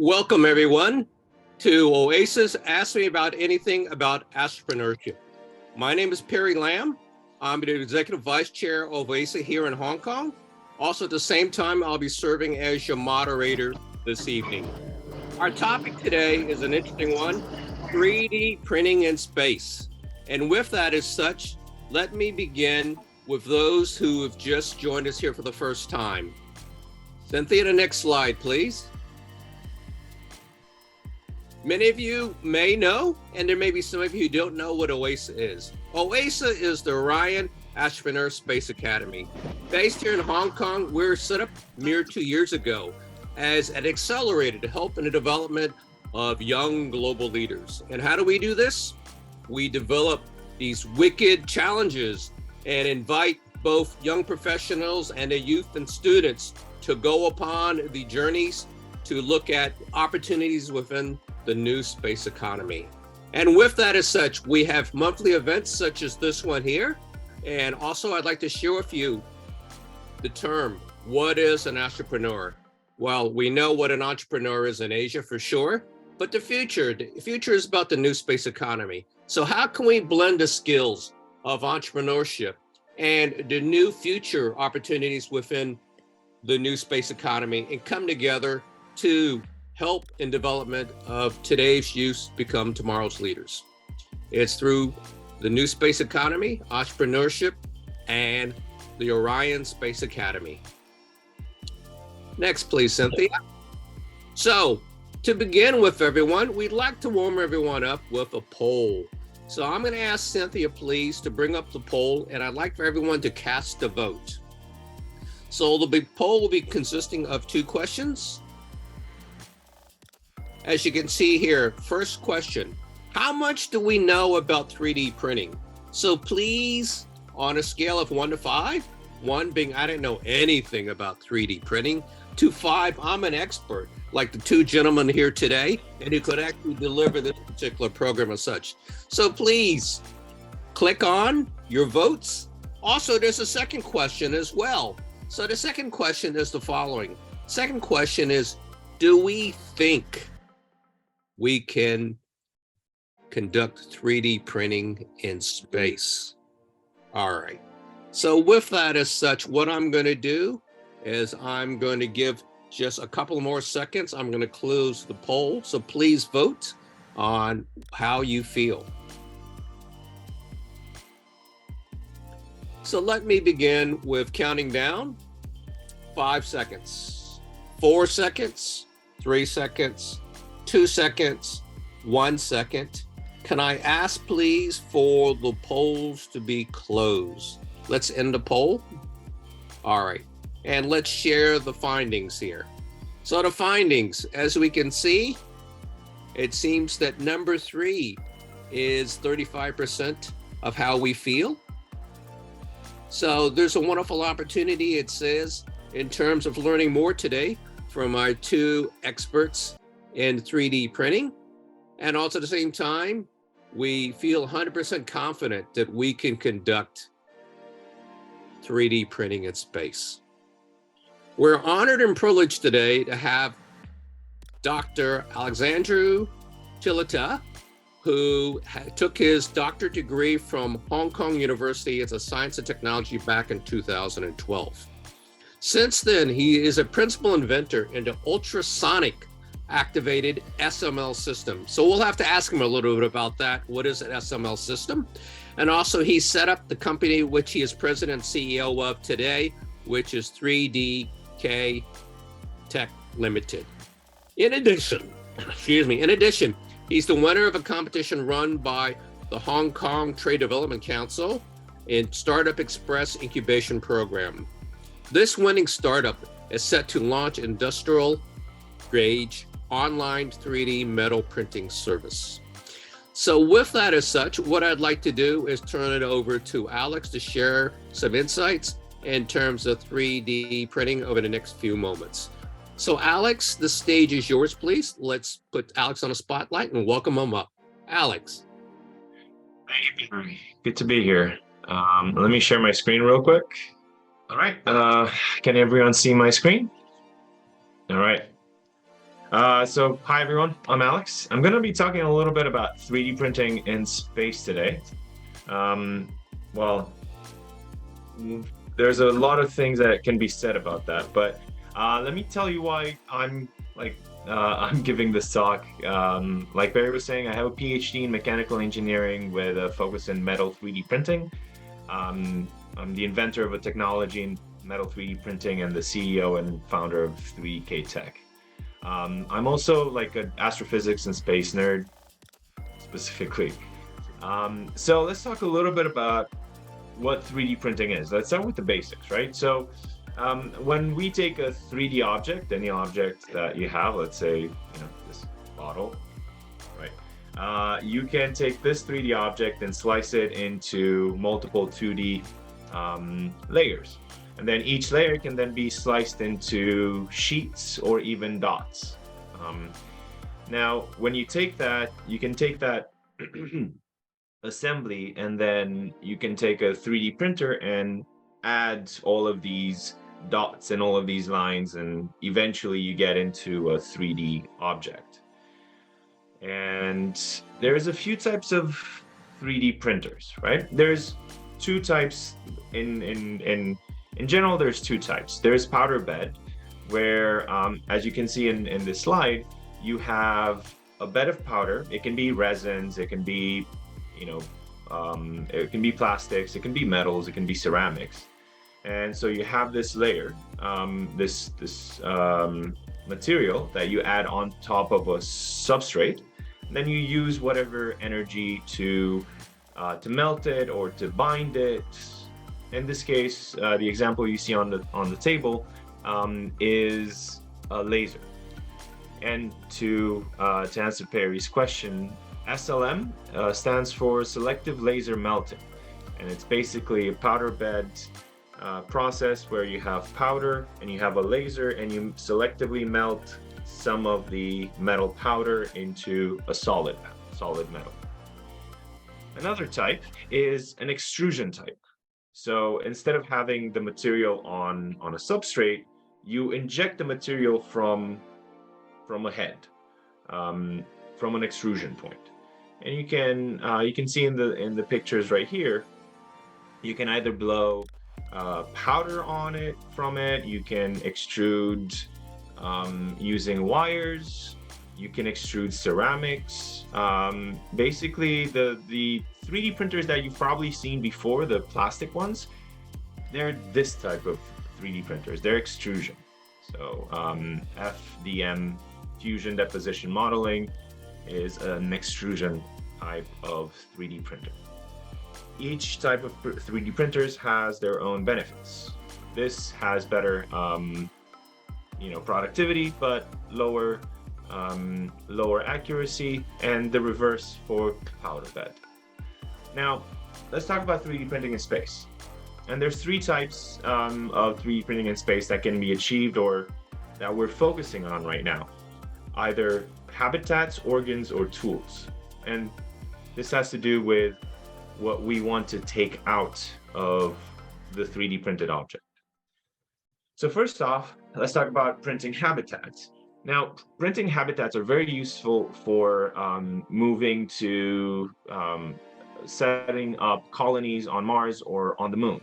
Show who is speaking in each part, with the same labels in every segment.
Speaker 1: Welcome, everyone, to Oasis Ask Me About Anything About Astropreneurship. My name is Perry Lam. I'm the Executive Vice Chair of Oasis here in Hong Kong. Also, at the same time, I'll be serving as your moderator this evening. Our topic today is an interesting one, 3D printing in space. And with that as such, let me begin with those who have just joined us here for the first time. Cynthia, the next slide, please. Many of you may know, and there may be some of you who don't know what OASA is. OASA is the Orion Astropreneurship Space Academy. Based here in Hong Kong, we were set up mere 2 years ago as an accelerator to help in the development of young global leaders. And how do we do this? We develop these wicked challenges and invite both young professionals and the youth and students to go upon the journeys to look at opportunities within the new space economy. And with that as such, we have monthly events such as this one here. And also I'd like to share with you the term, what is an entrepreneur? Well, we know what an entrepreneur is in Asia for sure, but the future is about the new space economy. So how can we blend the skills of entrepreneurship and the new future opportunities within the new space economy and come together to help in development of today's youth become tomorrow's leaders? It's through the new space economy, entrepreneurship, and the Orion Space Academy. Next, please, Cynthia. So to begin with, everyone, we'd like to warm everyone up with a poll. So I'm going to ask Cynthia, please, to bring up the poll, and I'd like for everyone to cast a vote. So the poll will be consisting of 2 questions. As you can see here, first question, how much do we know about 3D printing? So please, on a scale of 1 to 5, 1 being I didn't know anything about 3D printing, to 5, I'm an expert, like the 2 gentlemen here today, and who could actually deliver this particular program as such. So please click on your votes. Also, there's a second question as well. So the second question is the following. Second question is, do we think we can conduct 3D printing in space? All right. So with that as such, what I'm going to do is I'm going to give just a couple more seconds. I'm going to close the poll. So please vote on how you feel. So let me begin with counting down. 5 seconds, 4 seconds, 3 seconds, 2 seconds, 1 second. Can I ask please for the polls to be closed? Let's end the poll. All right, and let's share the findings here. So the findings, as we can see, it seems that number 3 is 35% of how we feel. So there's a wonderful opportunity, it says, in terms of learning more today from our 2 experts in 3D printing. And also at the same time, we feel 100% confident that we can conduct 3D printing in space. We're honored and privileged today to have Dr. Alexandru Chilita, who took his doctorate degree from Hong Kong University as a science and technology back in 2012. Since then, he is a principal inventor in the ultrasonic activated SML system. So we'll have to ask him a little bit about that. What is an SML system? And also he set up the company which he is president and CEO of today, which is 3DK Tech Limited. In addition, he's the winner of a competition run by the Hong Kong Trade Development Council in Startup Express Incubation Program. This winning startup is set to launch industrial grade online 3D metal printing service. So with that as such, what I'd like to do is turn it over to Alex to share some insights in terms of 3D printing over the next few moments. So Alex, the stage is yours, please. Let's put Alex on a spotlight and welcome him up. Alex.
Speaker 2: Thank you, Peter. Good to be here. Let me share my screen real quick. All right. Can everyone see my screen? All right. So hi everyone, I'm Alex. I'm going to be talking a little bit about 3D printing in space today. Um, well, there's a lot of things that can be said about that, but let me tell you why I'm giving this talk. Like Barry was saying, I have a PhD in mechanical engineering with a focus in metal 3D printing. I'm the inventor of a technology in metal 3D printing and the CEO and founder of 3DK Tech. I'm also like an astrophysics and space nerd, specifically. So let's talk a little bit about what 3D printing is. Let's start with the basics, right? So when we take a 3D object, any object that you have, let's say, this bottle, right? You can take this 3D object and slice it into multiple 2D layers. And then each layer can then be sliced into sheets or even dots. Now, when you take that, you can take that assembly, and then you can take a 3D printer and add all of these dots and all of these lines, and eventually you get into a 3D object. And there's a few types of 3D printers, right? There's two types in general. There's two types. There's powder bed, where as you can see in this slide, you have a bed of powder. It can be resins, it can be it can be plastics, it can be metals, it can be ceramics. And so you have this layer, this material that you add on top of a substrate. Then you use whatever energy to melt it or to bind it. In this case, the example you see on the table is a laser. And to answer Perry's question, SLM stands for selective laser melting, and it's basically a powder bed process where you have powder and you have a laser, and you selectively melt some of the metal powder into a solid metal. Another type is an extrusion type. So instead of having the material on a substrate, you inject the material from a head, from an extrusion point. And you can see in the pictures right here, you can either blow powder on it from it, you can extrude using wires, you can extrude ceramics. Basically, the 3D printers that you've probably seen before, the plastic ones, they're this type of 3D printers. They're extrusion. So FDM, fusion deposition modeling, is an extrusion type of 3D printer. Each type of 3D printers has their own benefits. This has better productivity, but lower accuracy, and the reverse for powder bed. Now, let's talk about 3D printing in space. And there's three types of 3D printing in space that can be achieved, or that we're focusing on right now. Either habitats, organs, or tools. And this has to do with what we want to take out of the 3D printed object. So first off, let's talk about printing habitats. Now, printing habitats are very useful for moving to setting up colonies on Mars or on the moon.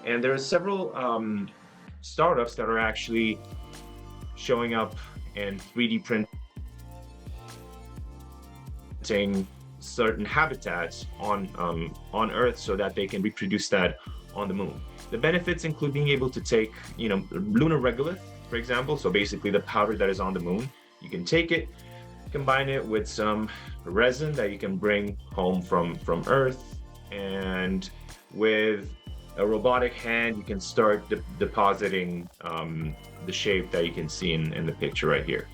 Speaker 2: And there are several startups that are actually showing up and 3D printing certain habitats on Earth so that they can reproduce that on the moon. The benefits include being able to take, lunar regolith, for example. So basically the powder that is on the moon, you can take it, combine it with some resin that you can bring home from Earth, and with a robotic hand, you can start depositing the shape that you can see in the picture right here.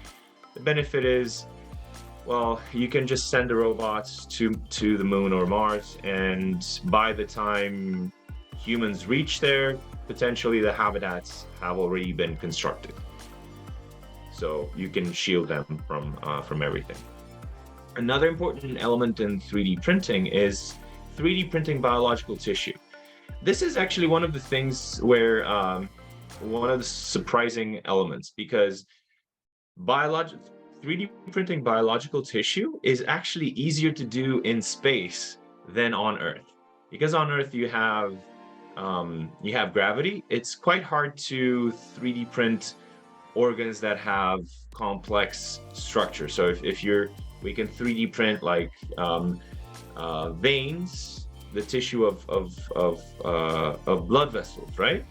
Speaker 2: The benefit is, well, you can just send the robots to the moon or Mars, and by the time humans reach there, potentially the habitats have already been constructed. So you can shield them from everything. Another important element in 3D printing is 3D printing biological tissue. This is actually one of the things where one of the surprising elements, because biological 3D printing biological tissue is actually easier to do in space than on Earth. Because on Earth you have gravity. It's quite hard to 3D print organs that have complex structure. So if we can 3D print like veins, the tissue of blood vessels, right?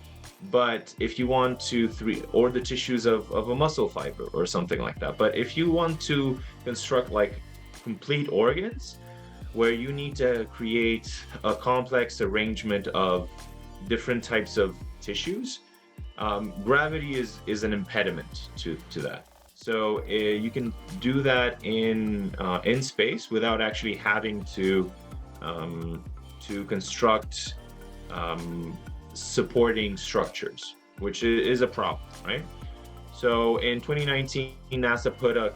Speaker 2: But if you want to or the tissues of a muscle fiber or something like that. But if you want to construct like complete organs, where you need to create a complex arrangement of different types of tissues, gravity is an impediment to that. So you can do that in space without actually having to construct supporting structures, which is a problem, right? So in 2019, NASA put a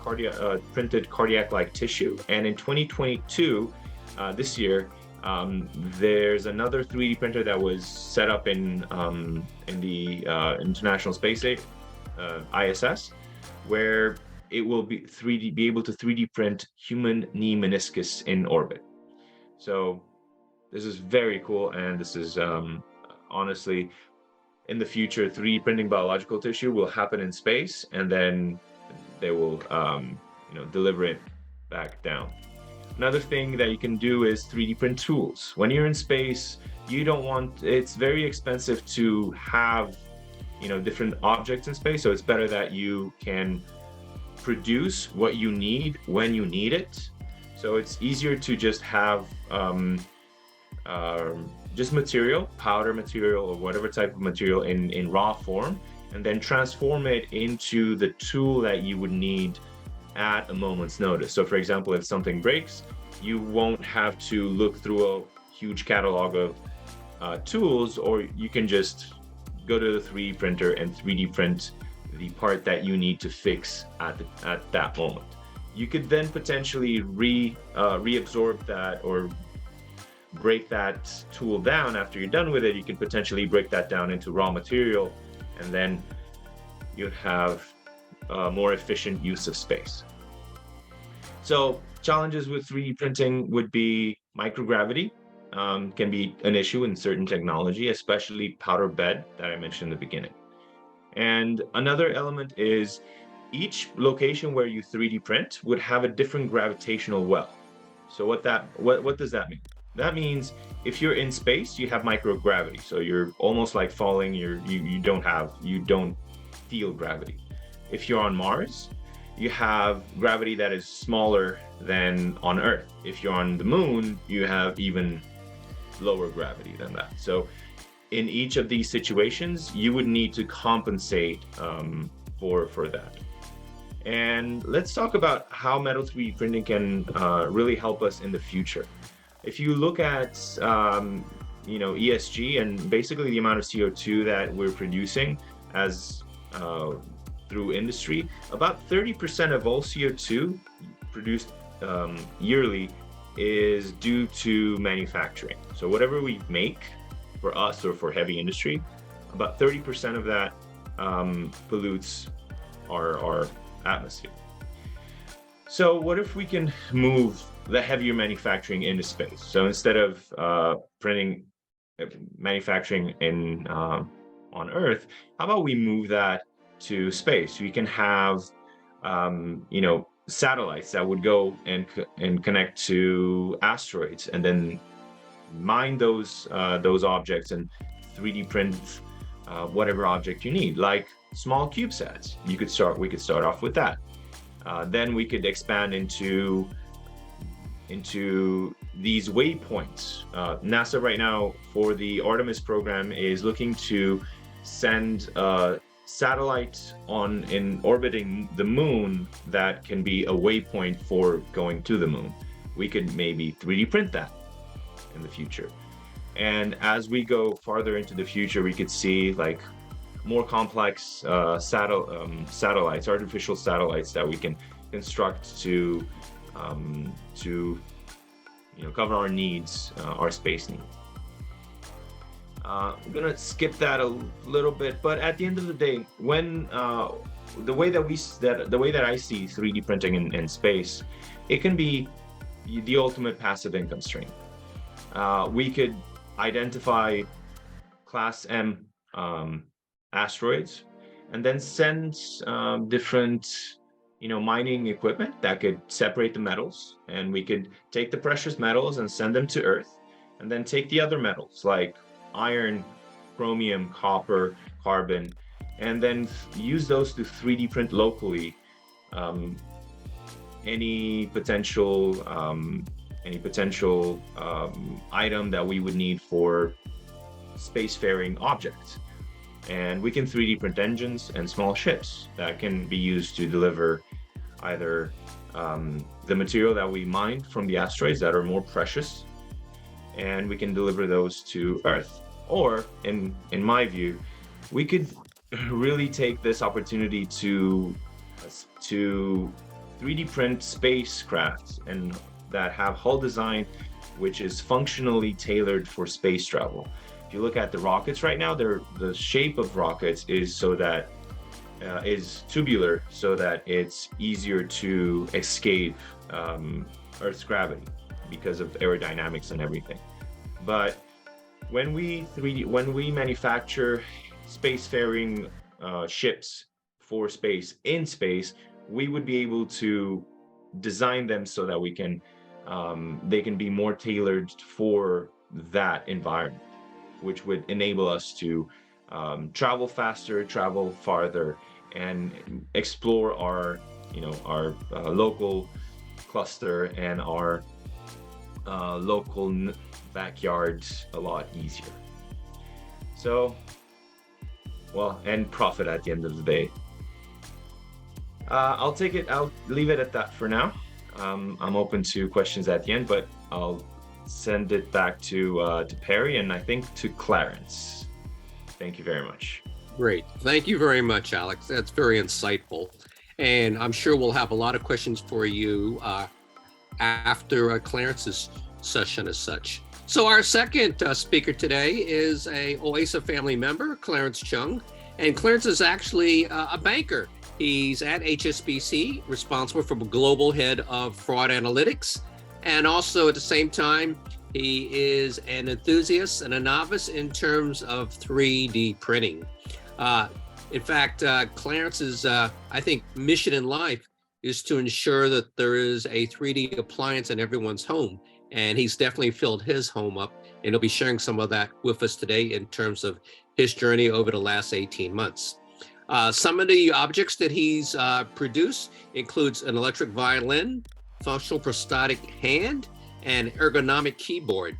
Speaker 2: printed cardiac-like tissue, and in 2022, this year, there's another 3D printer that was set up in the International Space ISS, where it will be able to 3D print human knee meniscus in orbit. So this is very cool, and this is honestly, in the future, 3D printing biological tissue will happen in space, and then they will deliver it back down. Another thing that you can do is 3D print tools. When you're in space, it's very expensive to have different objects in space, so it's better that you can produce what you need when you need it. So it's easier to just have just material, powder material, or whatever type of material in raw form, and then transform it into the tool that you would need at a moment's notice. So for example, if something breaks, you won't have to look through a huge catalog of tools, or you can just go to the 3D printer and 3D print the part that you need to fix at that moment. You could then potentially reabsorb that or break that tool down after you're done with it. You can potentially break that down into raw material, and then you'd have more efficient use of space. So challenges with 3D printing would be microgravity can be an issue in certain technology, especially powder bed that I mentioned in the beginning. And another element is each location where you 3D print would have a different gravitational well. So what does that mean? That means if you're in space, you have microgravity. So you're almost like falling, you don't feel gravity. If you're on Mars, you have gravity that is smaller than on Earth. If you're on the moon, you have even lower gravity than that. So in each of these situations, you would need to compensate for that. And let's talk about how metal 3D printing can really help us in the future. If you look at ESG and basically the amount of CO2 that we're producing as through industry, about 30% of all CO2 produced yearly is due to manufacturing. So whatever we make for us or for heavy industry, about 30% of that pollutes our atmosphere. So what if we can move the heavier manufacturing into space? So instead of manufacturing on Earth, how about we move that to space? We can have satellites that would go and connect to asteroids, and then mine those objects and 3D print whatever object you need, like small CubeSats. We could start off with that. Then we could expand into these waypoints. NASA right now for the Artemis program is looking to send a satellite in orbiting the moon that can be a waypoint for going to the moon. We could maybe 3D print that in the future. And as we go farther into the future, we could see like more complex satellites, artificial satellites that we can construct to cover our needs, our space needs. I'm gonna skip that a little bit, but at the end of the day, when the way that I see 3D printing in space, it can be the ultimate passive income stream. We could identify class M asteroids and then send different mining equipment that could separate the metals, and we could take the precious metals and send them to Earth, and then take the other metals like iron, chromium, copper, carbon, and then use those to 3D print locally any potential item that we would need for spacefaring objects. And we can 3D print engines and small ships that can be used to deliver either the material that we mined from the asteroids that are more precious, and we can deliver those to Earth. Or, in my view, we could really take this opportunity to 3D print spacecraft and that have hull design which is functionally tailored for space travel. If you look at the rockets right now, the shape of rockets is so that is tubular, so that it's easier to escape Earth's gravity because of aerodynamics and everything. But when we manufacture spacefaring ships for space in space, we would be able to design them so that they can be more tailored for that environment, which would enable us to travel faster, travel farther, and explore our local cluster and our local backyards a lot easier. So, and profit at the end of the day. I'll leave it at that for now. I'm open to questions at the end, but I'll send it back to Perry and I think to Clarence. Thank you very much.
Speaker 1: Great. Thank you very much, Alex. That's very insightful. And I'm sure we'll have a lot of questions for you after Clarence's session as such. So our second speaker today is a OASA family member, Clarence Chung. And Clarence is actually a banker. He's at HSBC, responsible for global head of fraud analytics. And also at the same time, he is an enthusiast and a novice in terms of 3D printing. In fact, Clarence's, I think, mission in life is to ensure that there is a 3D appliance in everyone's home. And he's definitely filled his home up. And he'll be sharing some of that with us today in terms of his journey over the last 18 months. Some of the objects that he's produced includes an electric violin, functional prosthetic hand, and ergonomic keyboard.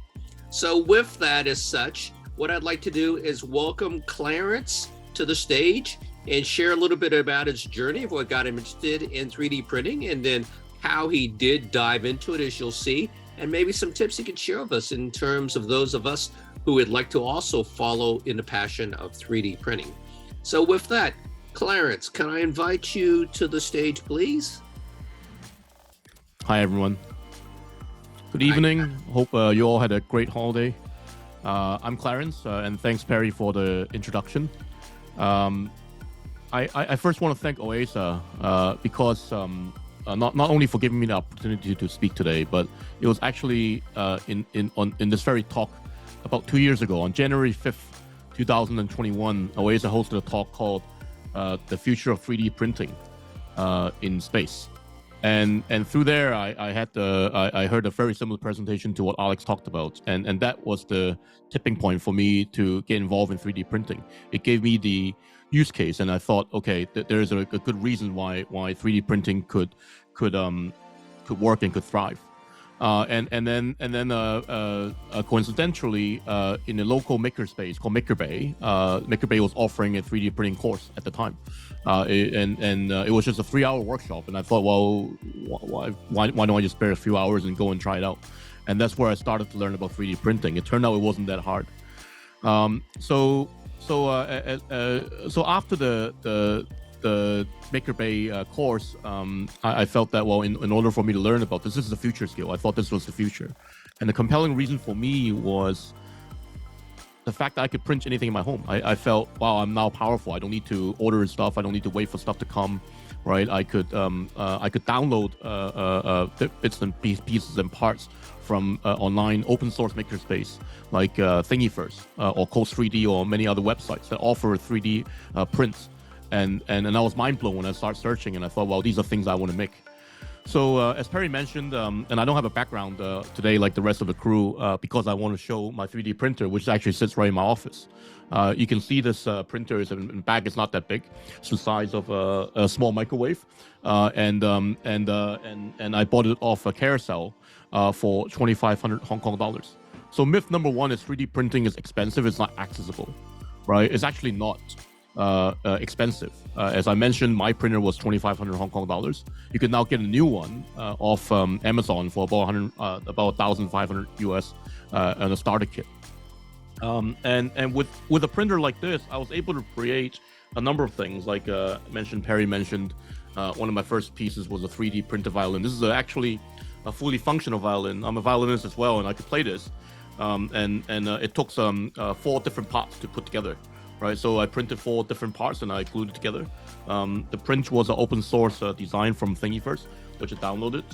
Speaker 1: So with that as such, what I'd like to do is welcome Clarence to the stage and share a little bit about his journey of what got him interested in 3D printing, and then how he did dive into it, as you'll see, and maybe some tips he could share with us in terms of those of us who would like to also follow in the passion of 3D printing. So with that, Clarence, can I invite you to the stage, please?
Speaker 3: Hi, everyone. Good evening. Hope you all had a great holiday. I'm Clarence, and thanks, Perry, for the introduction. I first want to thank OASA because not only for giving me the opportunity to speak today, but it was actually in this very talk about 2 years ago, on January 5th, 2021, OASA hosted a talk called The Future of 3D Printing in Space. And through there, I heard a very similar presentation to what Alex talked about, and that was the tipping point for me to get involved in 3D printing. It gave me the use case, and I thought, okay, there is a good reason why 3D printing could work and could thrive. And then coincidentally, in a local makerspace called MakerBay, MakerBay was offering a 3D printing course at the time, it was just a 3-hour workshop. And I thought, well, why don't I just spare a few hours and go and try it out? And that's where I started to learn about 3D printing. It turned out it wasn't that hard. So after the MakerBay course, I felt that, well, in order for me to learn about this is the future skill. I thought this was the future. And the compelling reason for me was the fact that I could print anything in my home. I felt, wow, I'm now powerful. I don't need to order stuff. I don't need to wait for stuff to come, right? I could download bits and pieces and parts from online open source makerspace like Thingiverse or Coast 3D or many other websites that offer 3D prints. And I was mind blown when I started searching, and I thought, well, these are things I want to make. So as Perry mentioned, and I don't have a background today like the rest of the crew because I want to show my 3D printer, which actually sits right in my office. You can see this printer is in bag. It's not that big. It's the size of a small microwave, and I bought it off a carousel for 2,500 Hong Kong dollars. So myth number one is 3D printing is expensive. It's not accessible, right? It's actually not expensive. As I mentioned, my printer was 2,500 Hong Kong dollars. You can now get a new one off Amazon for about 1,500 US and a starter kit. And with a printer like this, I was able to create a number of things. Like Perry mentioned, one of my first pieces was a 3D printed violin. This is actually a fully functional violin. I'm a violinist as well, and I could play this. It took some 4 different parts to put together. Right, so I printed 4 different parts and I glued it together. The print was an open source design from Thingiverse, which I downloaded.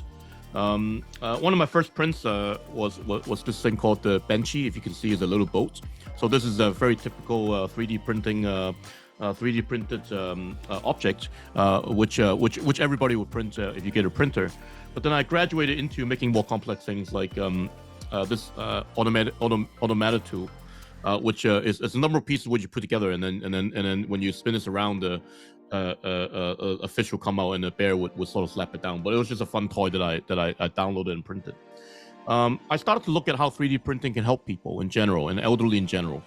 Speaker 3: One of my first prints was this thing called the Benchy. If you can see, is a little boat. So this is a very typical 3D printing, 3D printed object, which everybody would print if you get a printer. But then I graduated into making more complex things like this automated tool. Which is a number of pieces which you put together, and then when you spin this around, a fish will come out and a bear would sort of slap it down. But it was just a fun toy that I downloaded and printed. I started to look at how 3D printing can help people in general and elderly in general,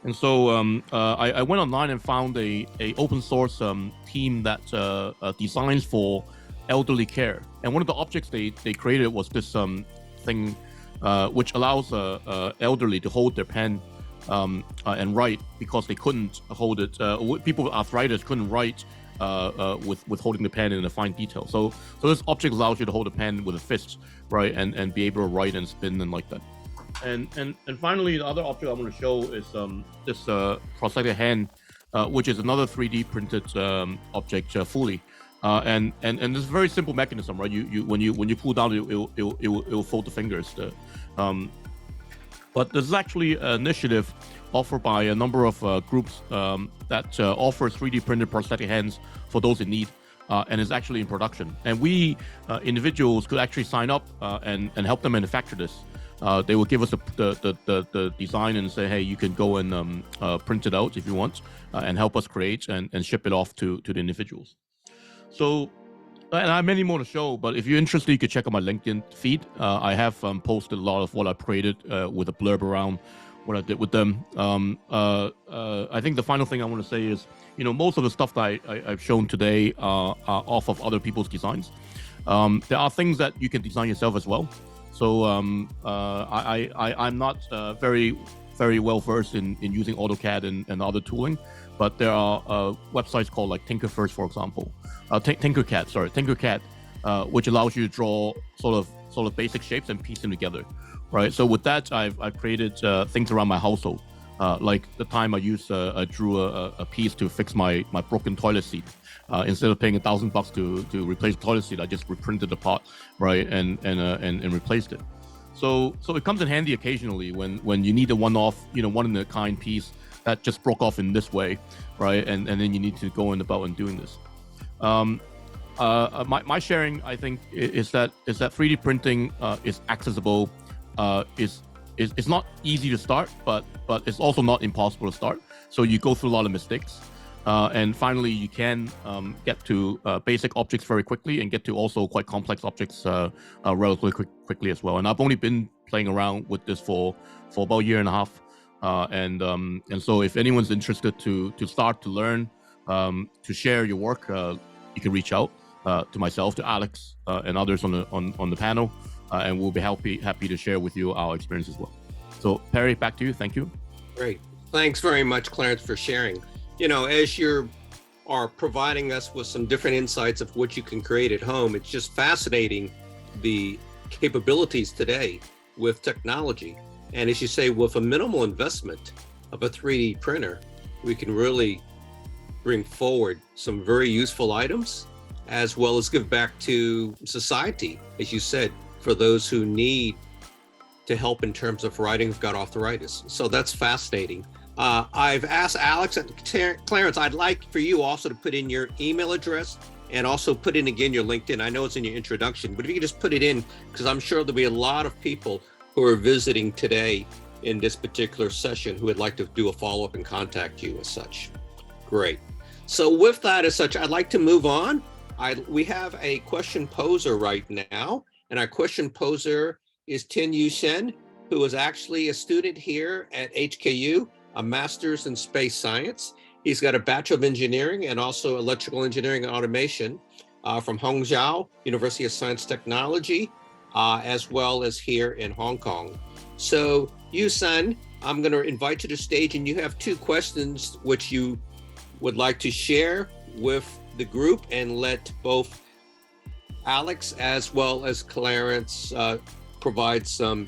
Speaker 3: and so I went online and found a open source team that designs for elderly care. And one of the objects they created was this thing which allows elderly to hold their pen and write, because they couldn't hold it. People with arthritis couldn't write with holding the pen in a fine detail. So this object allows you to hold a pen with a fist, right, and be able to write and spin and like that. And finally, the other object I want to show is this prosthetic hand, which is another 3D printed object fully. And it's a very simple mechanism, right? When you pull down, it will fold the fingers. But this is actually an initiative offered by a number of groups that offers 3D printed prosthetic hands for those in need, and is actually in production. And we individuals could actually sign up and help them manufacture this. They will give us the design and say, hey, you can go and print it out if you want, and help us create and ship it off to the individuals. So, and I have many more to show, but if you're interested, you can check out my LinkedIn feed. I have posted a lot of what I created with a blurb around what I did with them. I think the final thing I want to say is, most of the stuff that I've shown today are off of other people's designs. There are things that you can design yourself as well. So I'm not very well versed in using AutoCAD and other tooling, but there are websites called like Tinkerverse, for example. Tinkercad, which allows you to draw sort of basic shapes and piece them together, right? So with that, I've created things around my household, like the time I drew a piece to fix my broken toilet seat. Instead of paying $1,000 to replace the toilet seat, I just reprinted the part, right, and replaced it. So it comes in handy occasionally when you need a one-off, one in a kind piece that just broke off in this way, right, and then you need to go about and doing this. My sharing, I think, is that 3D printing is accessible. It's not easy to start, but it's also not impossible to start. So you go through a lot of mistakes, and finally you can get to basic objects very quickly and get to also quite complex objects relatively quickly as well. And I've only been playing around with this for about a year and a half, and so if anyone's interested to start to learn, to share your work, you can reach out to myself, to Alex, and others on the panel, and we'll be happy to share with you our experience as well. So Perry, back to you. Thank you.
Speaker 1: Great. Thanks very much, Clarence, for sharing. As you are providing us with some different insights of what you can create at home, it's just fascinating, the capabilities today with technology. And as you say, with a minimal investment, of a 3D printer, we can really bring forward some very useful items, as well as give back to society, as you said, for those who need to help in terms of writing who've got arthritis. So that's fascinating. I've asked Alex and Clarence, I'd like for you also to put in your email address and also put in again your LinkedIn. I know it's in your introduction, but if you could just put it in, because I'm sure there'll be a lot of people who are visiting today in this particular session who would like to do a follow-up and contact you as such. Great. So with that as such, I'd like to move on. We have a question poser right now, and our question poser is Tin Yu Shen, who is actually a student here at HKU, a master's in space science. He's got a Bachelor of Engineering and also Electrical Engineering and Automation from Hangzhou University of Science Technology, as well as here in Hong Kong. So Yu Shen, I'm going to invite you to the stage, and you have 2 questions which you would like to share with the group, and let both Alex as well as Clarence provide some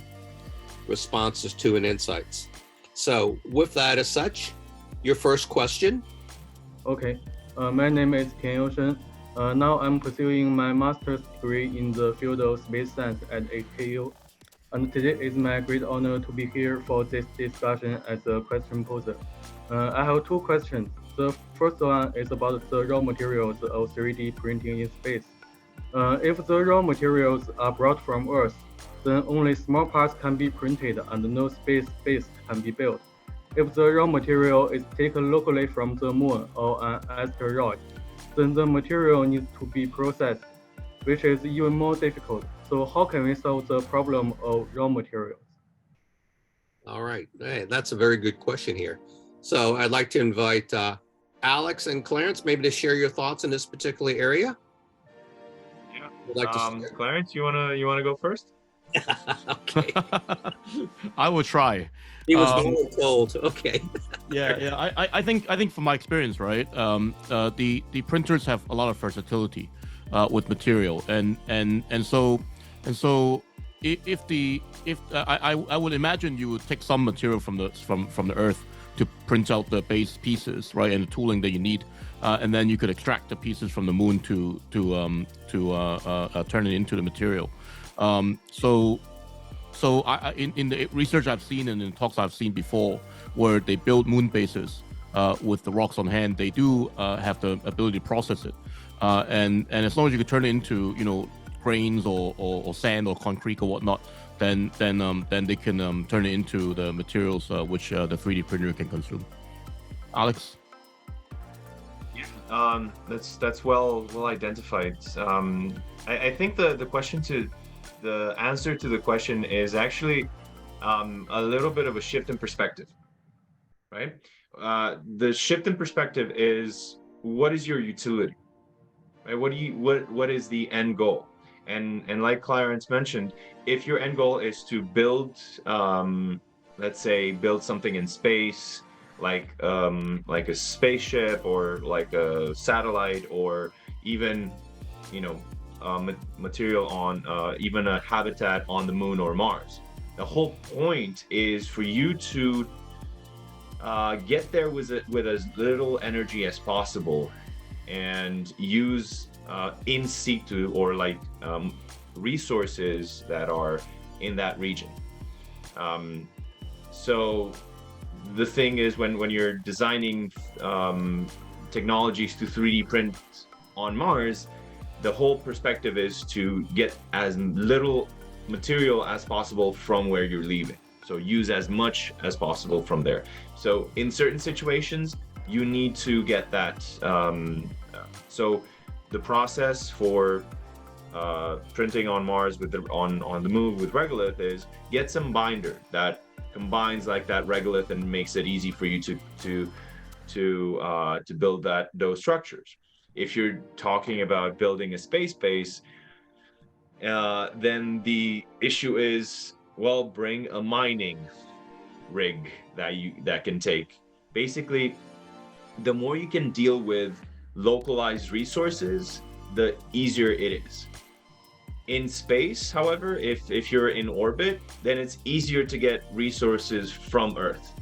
Speaker 1: responses to and insights. So with that as such, your first question.
Speaker 4: Okay, my name is Tian Shen. Now I'm pursuing my master's degree in the field of space science at HKU. And today is my great honor to be here for this discussion as a question poser. I have 2 questions. The first one is about the raw materials of 3D printing in space. If the raw materials are brought from Earth, then only small parts can be printed and no space base can be built. If the raw material is taken locally from the moon or an asteroid, then the material needs to be processed, which is even more difficult. So how can we solve the problem of raw materials?
Speaker 1: All right, hey, that's a very good question here. So I'd like to invite Alex and Clarence maybe to share your thoughts in this particular area.
Speaker 2: Yeah.
Speaker 1: Would like to
Speaker 2: Clarence, you wanna go first?
Speaker 1: Okay.
Speaker 3: I will try.
Speaker 1: He was told. Okay.
Speaker 3: Yeah. I think from my experience, right, the printers have a lot of versatility with material, and so if I would imagine you would take some material from the Earth to print out the base pieces, right, and the tooling that you need, and then you could extract the pieces from the moon to turn it into the material. So in the research I've seen and in talks I've seen before, where they build moon bases with the rocks on hand, they do have the ability to process it, and as long as you can turn it into grains or sand or concrete or whatnot, then they can turn it into the materials which the 3D printer can consume. Alex?
Speaker 2: Yeah, that's well identified. I think the answer to the question is actually a little bit of a shift in perspective, right? The shift in perspective is, what is your utility, right? What is the end goal? And like Clarence mentioned, if your end goal is to build, let's say, build something in space, like a spaceship or like a satellite, or even, material on even a habitat on the moon or Mars. The whole point is for you to get there with as little energy as possible, and use in situ or resources that are in that region. So the thing is, when you're designing technologies to 3D print on Mars, the whole perspective is to get as little material as possible from where you're leaving. So use as much as possible from there. So in certain situations, you need to get that. So the process for printing on Mars on the moon with regolith is get some binder that combines like that regolith and makes it easy for you to build those structures. If you're talking about building a space base, then the issue is, well, bring a mining rig that can take. Basically, the more you can deal with localized resources, the easier it is. In space, however, if you're in orbit, then it's easier to get resources from Earth.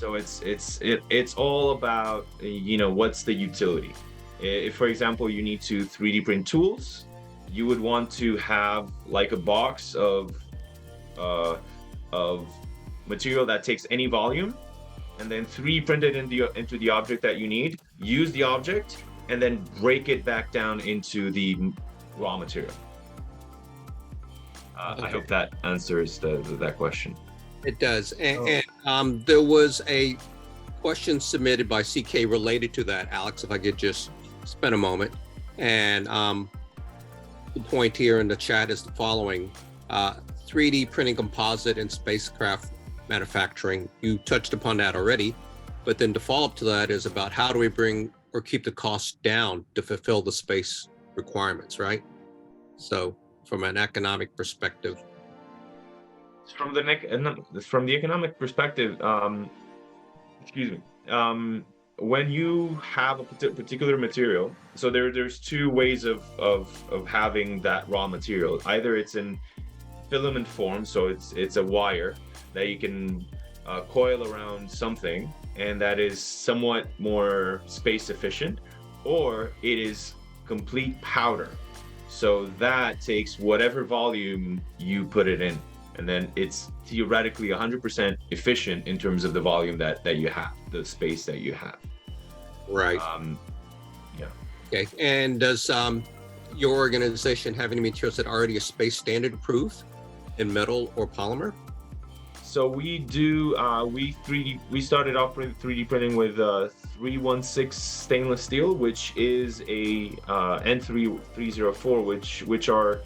Speaker 2: So it's all about what's the utility. If, for example, you need to 3D print tools, you would want to have like a box uh, of material that takes any volume, and then 3D print it into the object that you need. Use the object, and then break it back down into the raw material. I hope that answers that question.
Speaker 1: It does. And there was a question submitted by CK related to that, Alex, if I could just spend a moment. And the point here in the chat is the following. 3D printing composite and spacecraft manufacturing. You touched upon that already, but then the follow-up to that is about how do we bring or keep the costs down to fulfill the space requirements, right? So from an economic perspective.
Speaker 2: From the economic perspective, excuse me, when you have a particular material, so there's two ways of having that raw material. Either it's in filament form, so it's a wire that you can coil around something, and that is somewhat more space efficient, or it is complete powder. So that takes whatever volume you put it in, and then it's theoretically 100% efficient in terms of the volume that you have, the space that you have.
Speaker 1: Right.
Speaker 2: Yeah.
Speaker 1: Okay. And does your organization have any materials that are already a space standard approved in metal or polymer?
Speaker 2: So we do. We started off with 3D printing with 316 stainless steel, which is a N304, which are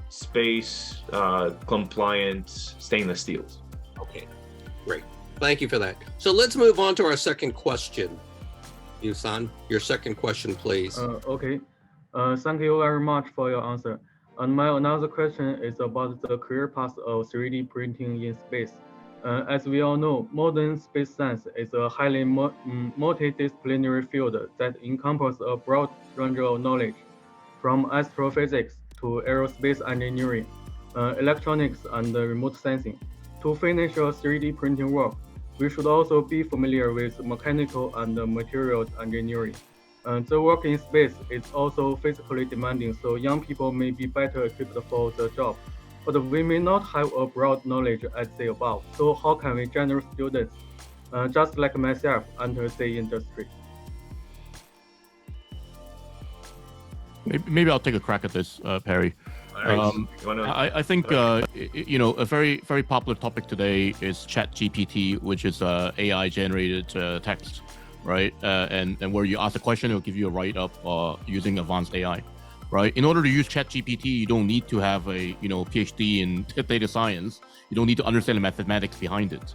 Speaker 2: space compliant stainless steels.
Speaker 1: Okay, great. Thank you for that. So let's move on to our second question. Yusan, your second question, please.
Speaker 4: Okay. Thank you very much for your answer. And my another question is about the career path of 3D printing in space. As we all know, modern space science is a highly multidisciplinary field that encompasses a broad range of knowledge, from astrophysics to aerospace engineering, electronics, and remote sensing. To finish your 3D printing work, we should also be familiar with mechanical and materials engineering. The work in space is also physically demanding, so young people may be better equipped for the job, but we may not have a broad knowledge as the above. So how can we general students, just like myself, enter the industry?
Speaker 3: Maybe I'll take a crack at this, Perry. I think a very very popular topic today is ChatGPT, which is AI generated text, right? And where you ask a question, it'll give you a write-up using advanced AI, right? In order to use ChatGPT, you don't need to have a PhD in data science. You don't need to understand the mathematics behind it.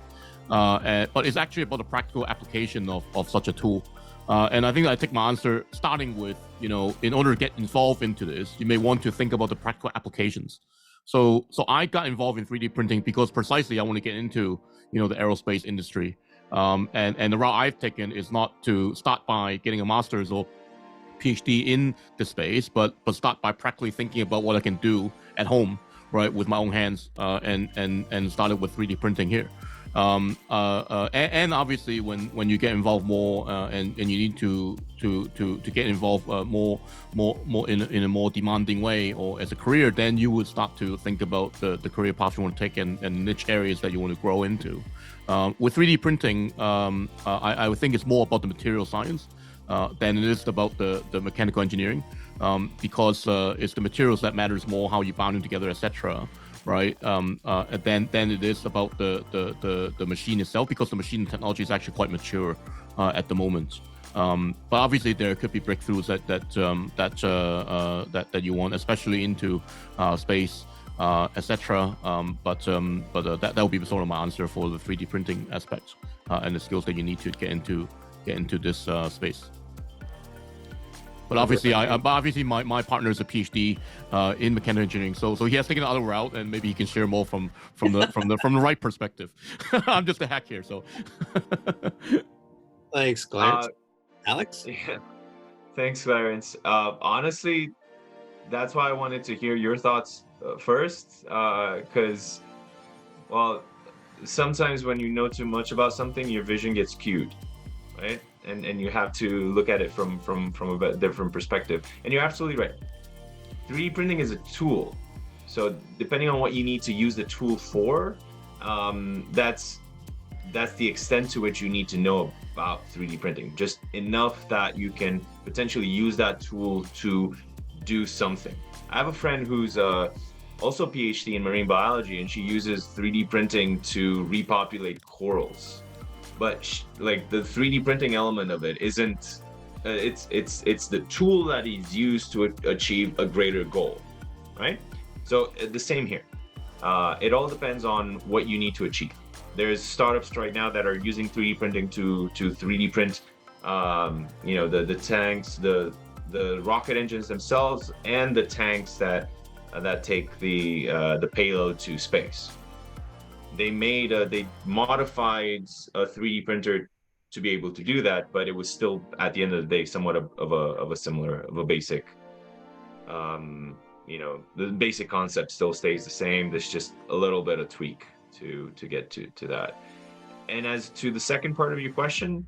Speaker 3: But it's actually about the practical application of such a tool. And I think I take my answer starting with, in order to get involved into this, you may want to think about the practical applications. So I got involved in 3D printing because precisely I want to get into, the aerospace industry. And the route I've taken is not to start by getting a master's or PhD in the space, but start by practically thinking about what I can do at home, right, with my own hands, and started with 3D printing here. And obviously when you get involved more and you need to get involved more in a more demanding way or as a career, then you would start to think about the career path you want to take and niche areas that you want to grow into. With 3D printing, I would think it's more about the material science than it is about the mechanical engineering, because it's the materials that matters more, how you bound them together, etc. Right? Then it is about the machine itself, because the machine technology is actually quite mature at the moment. But obviously there could be breakthroughs that you want, especially into space, etc. But that will be sort of my answer for the 3D printing aspect and the skills that you need to get into this space. But obviously, my partner is a PhD in mechanical engineering, so he has taken another route, and maybe he can share more from the right perspective. I'm just a hack here, so.
Speaker 1: Thanks, Clarence. Alex?
Speaker 2: Yeah. Thanks, Clarence. Honestly, that's why I wanted to hear your thoughts first, because, well, sometimes when you know too much about something, your vision gets skewed, right? And you have to look at it from a different perspective. And you're absolutely right. 3D printing is a tool. So depending on what you need to use the tool for, that's the extent to which you need to know about 3D printing. Just enough that you can potentially use that tool to do something. I have a friend who's also a PhD in marine biology, and she uses 3D printing to repopulate corals. But like the 3D printing element of it isn't. It's the tool that is used to achieve a greater goal, right? So the same here. It all depends on what you need to achieve. There's startups right now that are using 3D printing to 3D print, the tanks, the rocket engines themselves, and the tanks that take the payload to space. They modified a 3D printer to be able to do that, but it was still, at the end of the day, somewhat of a basic. The basic concept still stays the same. There's just a little bit of tweak to get to that. And as to the second part of your question,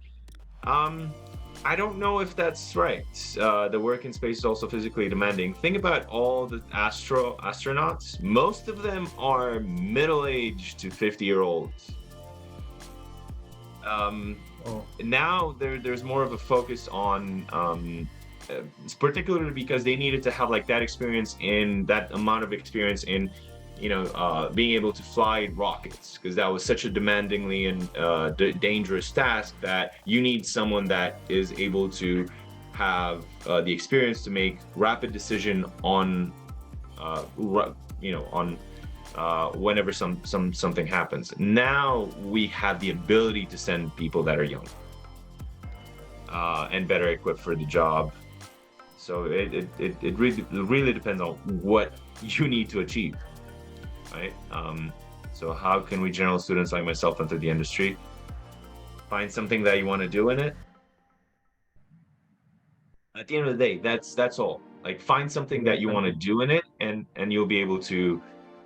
Speaker 2: I don't know if that's right. The work in space is also physically demanding. Think about all the astronauts. Most of them are middle-aged to 50-year-olds. Now there's more of a focus on, particularly because they needed to have like that amount of experience in, being able to fly rockets, because that was such a demandingly and dangerous task that you need someone that is able to have the experience to make rapid decision on, whenever something happens. Now we have the ability to send people that are young and better equipped for the job. So it really depends on what you need to achieve, right? So how can we general students like myself enter the industry? Find something that you want to do in it. At the end of the day, that's all. Like, find something that you want to do in it, and you'll be able to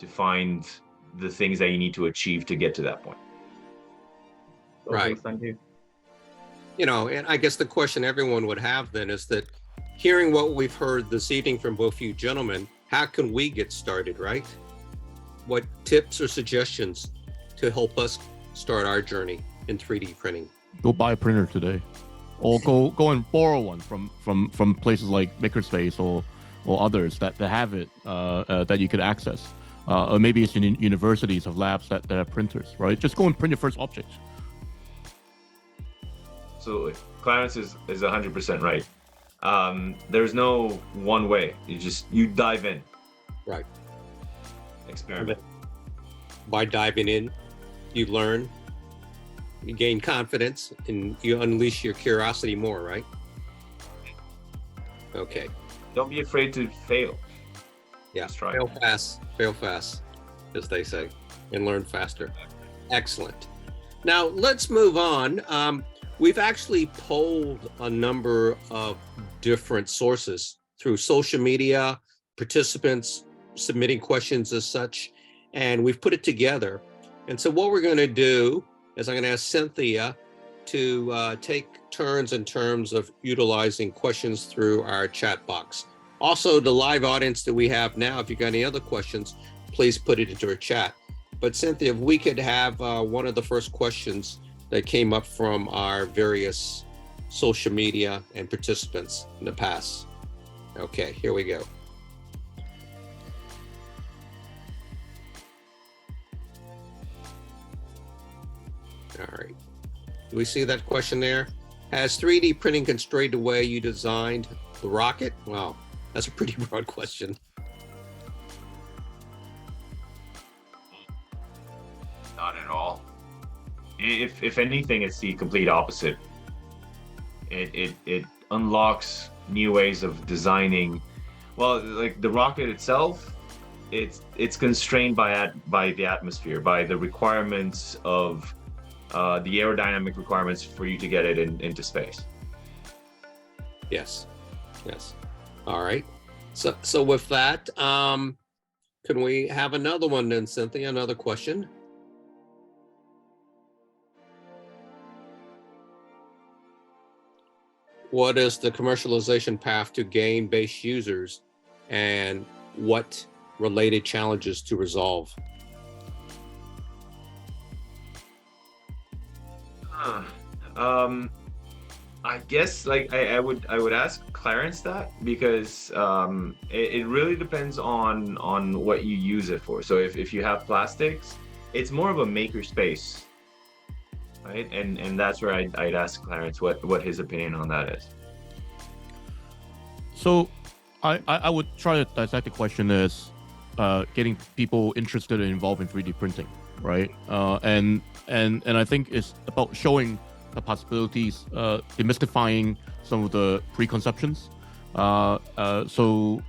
Speaker 2: find the things that you need to achieve to get to that point.
Speaker 1: Right.
Speaker 4: Thank you.
Speaker 1: And I guess the question everyone would have then is that, hearing what we've heard this evening from both you gentlemen, how can we get started, right? What tips or suggestions to help us start our journey in 3D printing?
Speaker 3: Go buy a printer today, or go and borrow one from places like Makerspace or others that have it, that you could access. Or maybe it's in universities or labs that have printers, right? Just go and print your first object.
Speaker 2: Absolutely. Clarence is 100% right. There's no one way. You dive in.
Speaker 1: Right.
Speaker 2: Experiment.
Speaker 1: By diving in, you learn, you gain confidence, and you unleash your curiosity more, right? Okay.
Speaker 2: Don't be afraid to fail.
Speaker 1: Yeah.
Speaker 2: Just try.
Speaker 1: Fail fast, as they say, and learn faster. Excellent. Now let's move on. We've actually polled a number of different sources through social media, participants submitting questions as such, and we've put it together. And so what we're going to do is I'm going to ask Cynthia to take turns in terms of utilizing questions through our chat box. Also, the live audience that we have now, if you've got any other questions, please put it into our chat. But Cynthia, if we could have one of the first questions that came up from our various social media and participants in the past. Okay, here we go. All right. Do we see that question there? Has 3D printing constrained the way you designed the rocket? Wow, that's a pretty broad question.
Speaker 2: Not at all. If anything, it's the complete opposite. It unlocks new ways of designing. Well, like the rocket itself, it's constrained by the atmosphere, by the requirements of the aerodynamic requirements for you to get it into space.
Speaker 1: Yes. All right. So with that, can we have another one then, Cynthia? Another question? What is the commercialization path to gain base users, and what related challenges to resolve?
Speaker 2: I guess like I would ask Clarence that, because it really depends on what you use it for. So if you have plastics, it's more of a maker space, right? And that's where I'd ask Clarence what his opinion on that is.
Speaker 3: So I would try to dissect the question as getting people interested and involved in 3D printing, right? And I think it's about showing the possibilities, demystifying some of the preconceptions, so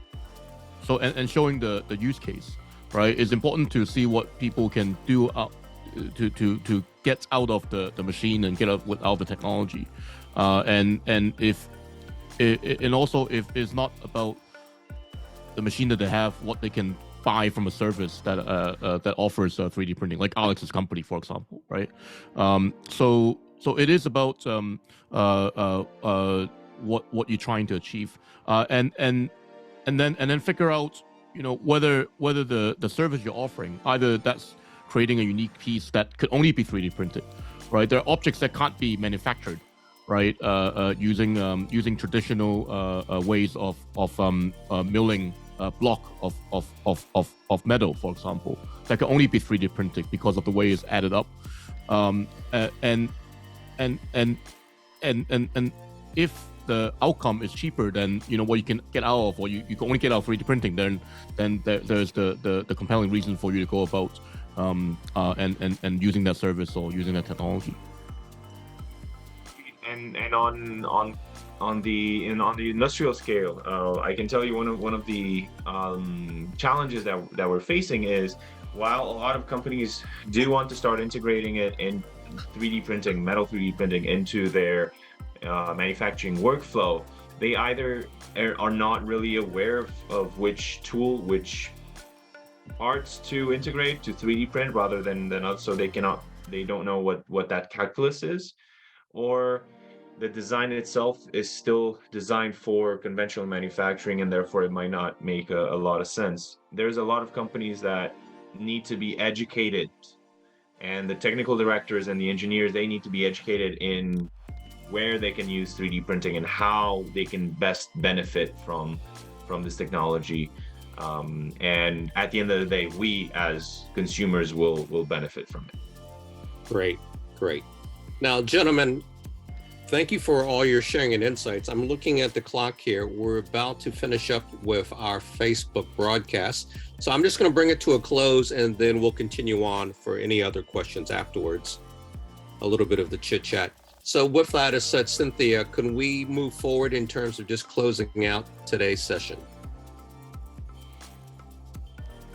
Speaker 3: showing the use case, right? It's important to see what people can do to get out of the machine and get out of the technology, and also if it's not about the machine that they have, what they can buy from a service that offers 3D printing, like Alex's company, for example, right? So it is about what you're trying to achieve, and then figure out, you know, whether the service you're offering, either that's creating a unique piece that could only be 3D printed, right? There are objects that can't be manufactured, right? Using traditional ways of milling a block of metal, for example, that can only be 3D printed because of the way it's added up, and if the outcome is cheaper than, you know, what you can get out of, or you can only get out of 3D printing, then there's the compelling reason for you to go about and using that service or using that technology.
Speaker 2: And on the industrial scale, I can tell you one of the challenges that we're facing is, while a lot of companies do want to start integrating it in 3D printing, metal 3D printing into their manufacturing workflow, they either are not really aware of which tool, which parts to integrate to 3D print rather than others, so they don't know what that calculus is, or the design itself is still designed for conventional manufacturing, and therefore it might not make a lot of sense. There's a lot of companies that need to be educated, and the technical directors and the engineers, they need to be educated in where they can use 3D printing and how they can best benefit from this technology. And at the end of the day, we as consumers will benefit from it.
Speaker 1: Great. Now, gentlemen, thank you for all your sharing and insights. I'm looking at the clock here. We're about to finish up with our Facebook broadcast. So I'm just going to bring it to a close, and then we'll continue on for any other questions afterwards. A little bit of the chit chat. So with that as said, Cynthia, can we move forward in terms of just closing out today's session?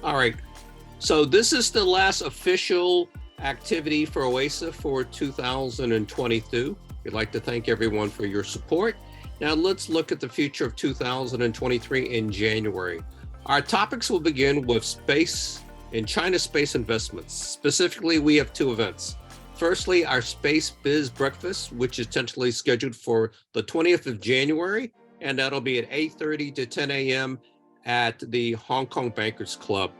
Speaker 1: All right. So this is the last official activity for OASA for 2022. We'd like to thank everyone for your support. Now let's look at the future of 2023 in January. Our topics will begin with space and China space investments. Specifically, we have two events. Firstly, our Space Biz Breakfast, which is tentatively scheduled for the 20th of January, and that'll be at 8:30 to 10 a.m. at the Hong Kong Bankers Club.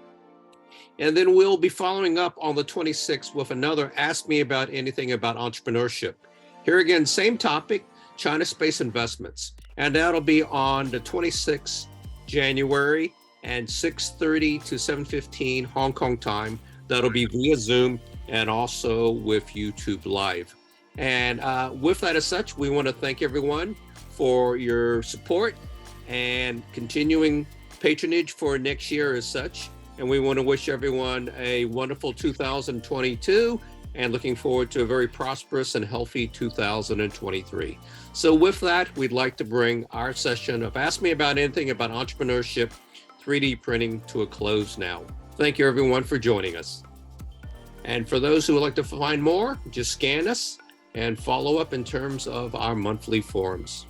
Speaker 1: And then we'll be following up on the 26th with another Ask Me About Anything About Entrepreneurship. Here again, same topic, China space investments. And that'll be on the 26th January and 6:30 to 7:15 Hong Kong time. That'll be via Zoom and also with YouTube Live. And with that as such, we want to thank everyone for your support and continuing patronage for next year as such. And we want to wish everyone a wonderful 2022 and looking forward to a very prosperous and healthy 2023. So with that, we'd like to bring our session of Ask Me About Anything About Entrepreneurship, 3D Printing to a close now. Thank you everyone for joining us. And for those who would like to find more, just scan us and follow up in terms of our monthly forums.